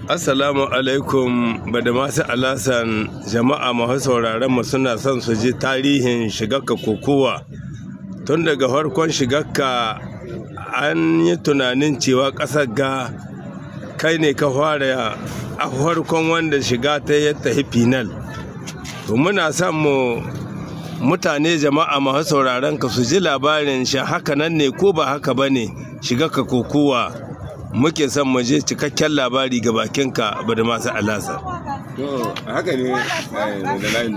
Assalamu alaikum Badamasi Alasan, jama'a masu sauraron mu suna son su ji tarihin shigarka kokowa. Tun daga farkon shigarka an yi tunanin cewa ƙasar ga kai ne ka fara a farkon wanda shiga ta yadda final. To muna son mutane jama'a masu sauraron ka su ji labarin shi haka nan ne ko ba haka bane shigarka kokowa. Muke son mu je cikakken labari ga bakinka Badamasi Alasan. To haka ne da laini.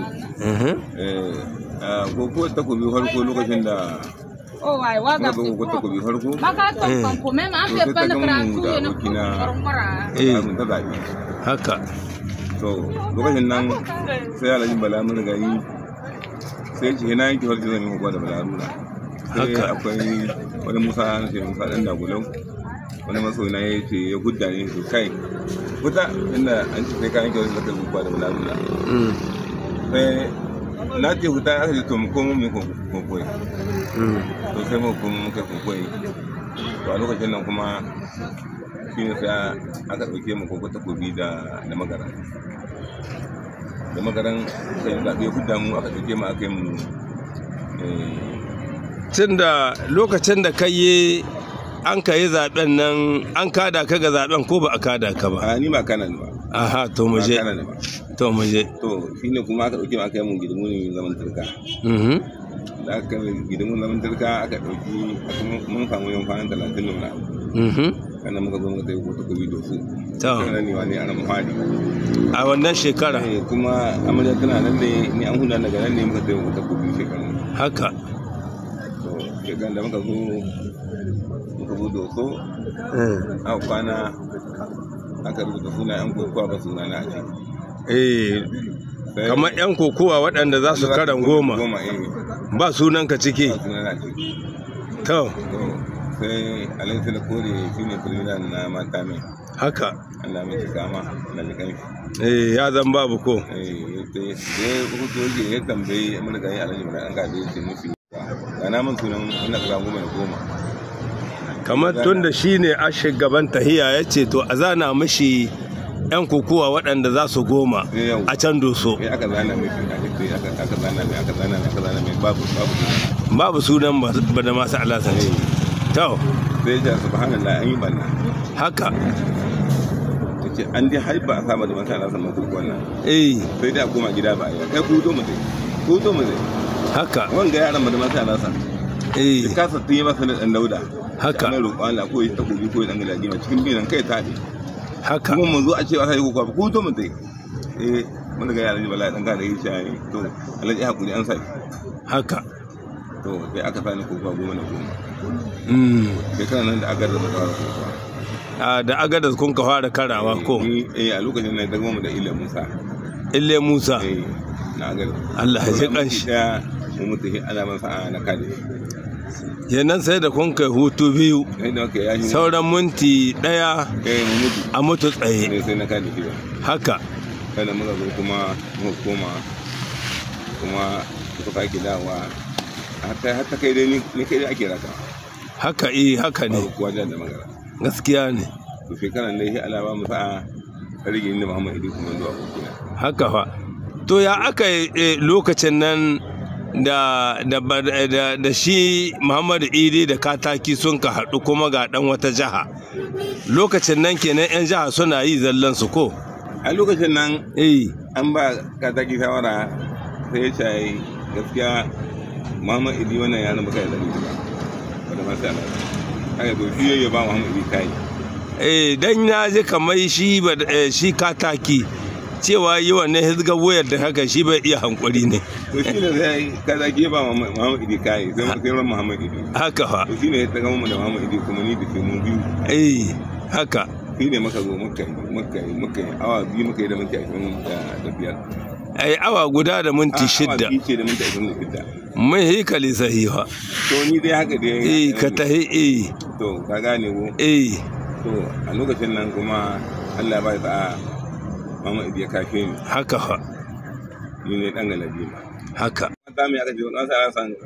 Koko ta kubi farko lokacin da koko ta kubi farko. To ta gamu da abokina abin ta zaɓe. Haka. To lokacin nan sai Alhaji Bala mun gari sai ce na yanke farko zan yi kokowa da Bala Haruna. Sai akwai wani Musa na ce Musa ɗan Dagulau. Wani masoyina ya ce ya gudda ne to kai kuta inda an ce sai kayan kyau da zuwa da bulaluna sai na ce huta aka ce to mu komo mu kokoyi to sai mu komo muka kokoyi to a lokacin nan kuma shi ne sai aka ɗauke mu koko takobi da magaran sai zaɓe ya gudda mu aka ɗauke mu aka yi mu tun da lokacin da kai yi an ka yi zaben nan an kada ka ga zaben ko ba a kada ka ba? Ni ba kana ba. Aha, to mu je. To mu je. To shine kuma aka dauke mu aka yi mun gidimun zaman turka. Da aka gidimun zaman turka aka dauki mun samu yan kwana 30 nuna. Kana muka zo muka tayi ko bidiyo su. To. Kana ne wani ana muhadi. A wannan shekara. Kuma amarya tana nan ne ni an huda daga nan ne muka tayi ko bidiyo shekara. Haka. To shekaran da muka zo rubuta so a kwana aka rubuta suna yan kokowa ba suna na ciki kamar yan kokowa waɗanda za su karan goma ba sunan ka ciki to sai alaisa da kore shi ne firmina na mata mai haka Allah mai kama na da kanshi ya zan babu ko ya tambayi amurka yi alaji mai an gaɗe ce nufi ga namun sunan ina kira goma kamar tun da shi ne a shugaban tahiya ya ce to a zana mashi 'yan kokowa waɗanda za su goma a can doso babu sunan Badamasi Alasan to sai ya subhanallah an yi banna haka ce an dai har ba a saba da Badamasi Alasan ma kokon nan sai dai a koma gida ba a yi kai ku zo mu zai haka wanga yaran Badamasi Alasan ya kasa tun yi masa na ɗan dauda haka mai roƙon Allah ko ya takobi ko ya dan gidaje ma cikin binan kai ta ne haka kuma mun zo a ce a sai ko ko to mun dai mun ga yaran Bala dan ga da yi shayi to Alhaji hakuri an sai haka to sai aka sani ko goma na goma sai kana nan da agar da fara kokowa da agar da kun ka fara karawa ko a lokacin nan da goma da Ile Musa na agar Allah ya ji kanshi mu mutu ana man sa'a na kade yanan sai da kun kai hutu biyu sauran minti ɗaya a mutu tsaye sai na kada shi haka kada muka zo kuma koma suka sake dawa hatta kai dai ni kai dai ake raka haka haka ne kuwa da magana gaskiya ne to shekaran da shi alama mu sa'a rage ni Muhammad Idi kuma zuwa kokina haka fa to ya aka lokacin nan da shi Muhammadu Idi da Kataki sun ka haɗu kuma ga ɗan wata jiha lokacin nan kenan 'yan jiha suna yi zallan su ko a lokacin nan an ba Kataki shawara sai ya ce gaskiya Muhammadu Idi wannan yaran baka da zalunci ba Badamasi Alasan haka to shi ya ba Muhammadu Idi kai dan na ji kamar shi Kataki cewa yi wannan hizgar wayar da haka shi bai iya hankuri ne to shi ne sai kaza ke ba Muhammad Idi kai sai ran Muhammad Idi haka fa to shi ne ta gama da Muhammad Idi kuma ni da ke mun biyu haka shi ne muka zo muka yi awa biyu muka yi da minti 25 awa guda da minti 6 awa biyu ce da minti 26 mun hikali sahiha to ni dai haka dai ka tahi to ka gane ko to a lokacin nan kuma Allah ya ba ta Mama Idi ya kafe ni. Haka fa. Ni ne dan galabi ma. Haka. Ta mai aka ce wannan Alasan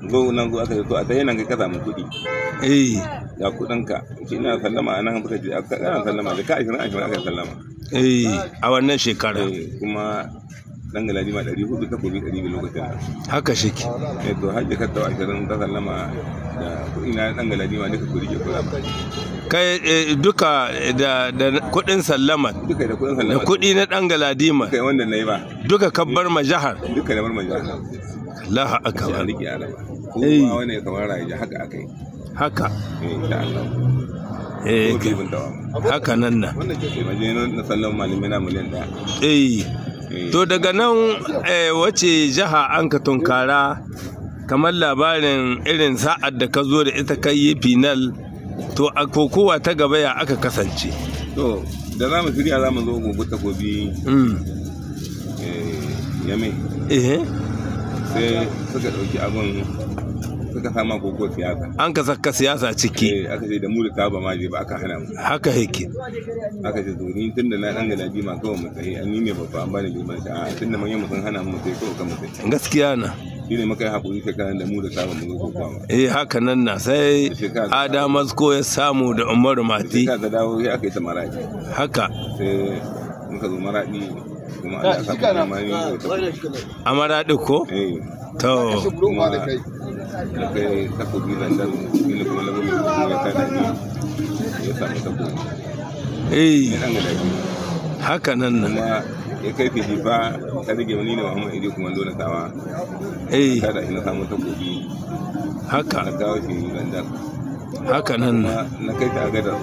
zo nan zo aka yi to a tayi nan kai ka samu kuɗi ga kuɗinka shi ina sallama a nan suka ce kana sallama da ka 20 aka sallama a wannan shekara kuma dan galadi ma 400 takobi 200 lokacin nan haka shike to hajji ka tawa 20 ta sallama da kuɗi na dan galadi ma duka kuɗi ke kula ba kai duka da kuɗin sallama duka da kuɗin sallama da kuɗi na dan galadi ma kai wanda nayi ba duka kabbar majahar duka da bar majahar Allahu akbar rike araba kuma wani kamar rayi haka akai haka insha Allah haka nan na na sallama malamai na miliyan 1 to daga nan wace jiha an ka tunkara kamar labarin irin sa'ad da ka zo da ita kai yi final to a kokowa ta gaba ya aka kasance to da za mu shirya za mu zo gobe takobi yame sai suka ɗauki abin suka sama koko siyasa an ka saka siyasa ciki aka ce da mu da taba ma je ba aka hana mu haka yake aka ce to ni tunda na dan galabi ma kawai mu tsaye an ni ne babba an bani girman ta tunda manyan mu sun hana mu sai kawai kan mu tsaye gaskiya na shine muka yi hakuri shekaran da mu da taba mu zo kokowa haka nan na sai Adamas ko ya samu da Umaru Mati ka ta dawo sai aka yi ta maradi haka sai muka zo maradi kuma Allah ya saka mani a maradi ko to da kai takobi zandan ne kuma lagu mai ya kada ni ya samu takobi ne dan galabi haka nan nan kuma ya kai fi jifa ta rage wani ne Muhammad Idi kuma dole tawa kada ina samu takobi haka na kawo shi zandan haka nan na kai ta agadar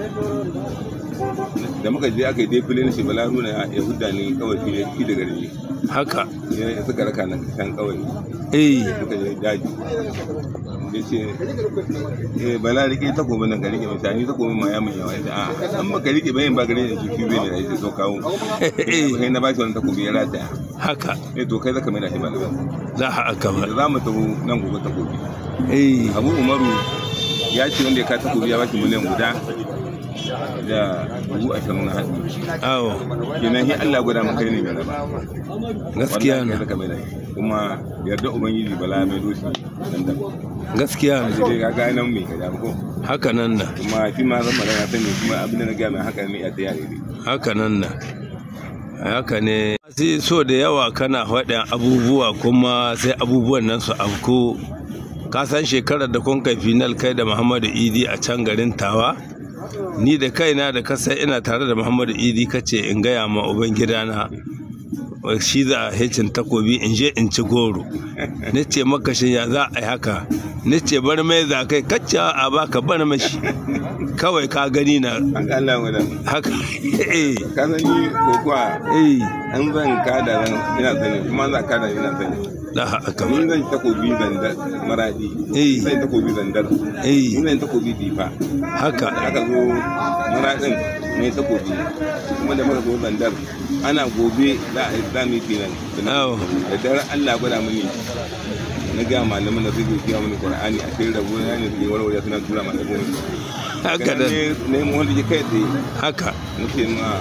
da muka je aka yi dai filin shi Balaruna ya hudda ni kawai shi da gari haka ya suka raka na kan kawai suka je daji ya ce bala rike takobin nan ka rike mai tani takobin ma ya mai yawa ya an baka rike bayan ba gare da shi bai ne da ya so kawo kai na bashi wani takobi ya rataya haka to kai zaka mai da shi ba za a akaba da za mu taho nan gobe takobi Abu Umaru ya ce wanda ya ka takobi ya bashi miliyan guda da 20,000 na haɗu. Awo. Kenan shi Allah gwada maka ne mai raba. Gaskiya ne. Kuma yarda Ubangiji bala mai doshi dandan. Gaskiya ne. Sai ka ga nan mai kaza ko. Haka nan na. Kuma shi ma zan magana sani kuma abin da na ga mai haka ne ya tsaya ne. Haka nan na. Haka ne. Sai so da yawa kana faɗin abubuwa kuma sai abubuwan nan su afko. Ka san shekarar da kun kai final kai da Muhammadu Idi a can garin Tawa. Ni da kaina da kasa ina tare da Muhammadu Idi kace in gaya ma ubangidana shi za a hecin takobi in je in ci goro nace maka shin ya za a yi haka nace bar mai za kai kacce a baka bar mashi kawai ka gani na haka ka sani ko kuwa an zan kada ina sani kuma za kada ina sani ni zan takobi zandar maradi zan takobi zandar zan takobi difa haka aka zo maradin mai takobi kuma da muka zo zandar ana gobe za a yi finan da dare Allah gwada mini na ga malamin da suke kiya mini Qur'ani a cikin rabu na ne suke warware suna tura malamin haka da ne mu wanda kai tsaye haka nake ma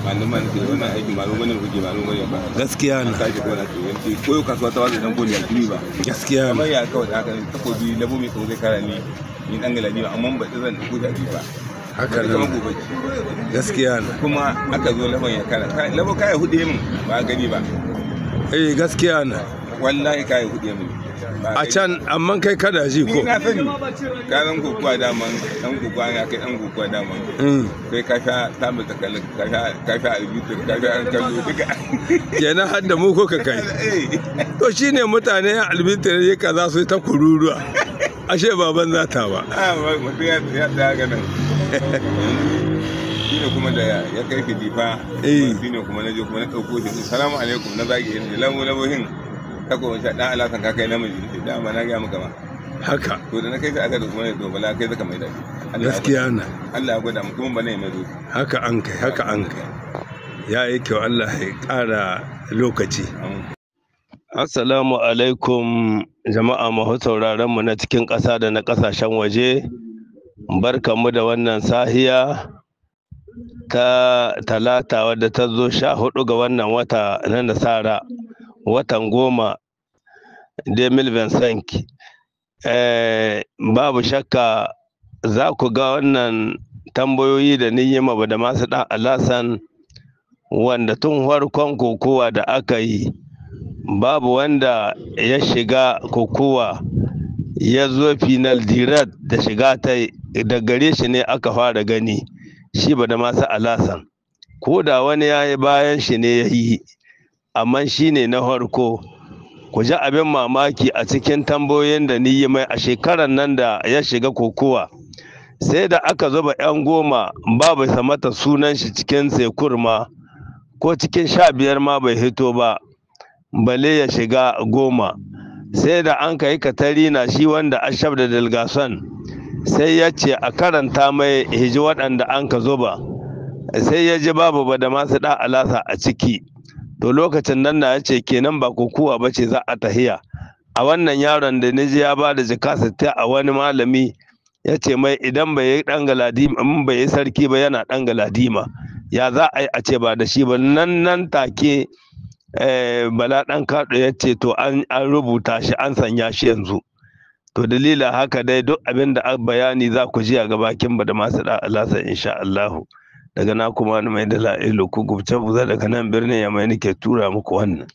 malaman da wannan aiki malaman ne kuke malaman ne ba gaskiya ne sai ko na ce koyo kasuwa ta wajen dan godiya kiri ba gaskiya kamar ya kawai da haka takobi labo mai kuma zai kara ni dan galabi amma ba zan ko da ba haka ne gaskiya ne kuma aka zo labon ya kara labo kai hude min ba gani ba gaskiya ne wallahi kai hude min a can amma kai kada ji ko na sani ka zan kokuwa daman dan kokuwa ya kai dan kokuwa daman kai ka sha tamu ta kallon ka sha albitir ka sha an kallo duka kenan har da mu ko ka kai to shine mutane albitir ya kaza su ta kururuwa ashe baban zata ba mutum ya daga nan shine kuma da ya kai ki difa shine kuma na je kuma na dauko shi assalamu alaikum na zagi yin lamohin kako sha dan alasan ka kai namiji da ma na ga maka ma haka to da na kai sai aka da kuma to bala kai zaka mai da gaskiya na Allah ya gwada mu kuma bane mai zo haka an kai ya yi kyau Allah ya ƙara lokaci assalamu alaikum jama'a masu sauraron mu na cikin ƙasa da na ƙasashen waje barkanmu da wannan sahiya ta talata wadda ta zo 14 ga wannan wata na nasara watan 10 2025 babu shakka za ku ga wannan tambayoyi da ni yi ma da masu ɗan alasan wanda tun farkon kokowa da aka yi babu wanda ya shiga kokowa ya zo final direct da shiga ta da gare shi ne aka fara gani shi da masu alasan ko da wani ya yi bayan shi ne ya yi amma shi ne na farko. Ku ji abin mamaki a cikin tambayoyin da ni yi mai a shekarar nan da ya shiga kokowa sai da aka zuba 'yan 10 babu samata sunan shi cikin sekurma ko cikin 15 ma bai hito ba bale ya shiga 10 sai da an kai katari na shi wanda ashab da delgason sai ya ce a karanta mai hiji waɗanda an ka zuba sai ya ji babu ba da masu ɗan alasa a ciki. To lokacin nan na ya ce kenan ba kokowa ba ce za a tahiya a wannan yaron da ni ji ya ba da jika 60 a wani malami ya ce mai idan bai yi ɗan galadima in bai yi sarki ba yana ɗan galadima ya za a yi a ce ba da shi ba nan take bala ɗan kaɗo ya ce to an rubuta shi an sanya shi yanzu. To dalila haka dai duk abin da bayani za ku ji a gabakin ba da masu ɗan alasa insha Allahu. Daga na kuma mai da la'ilu ku gubce buza daga nan birnin ya mai nake tura muku wannan.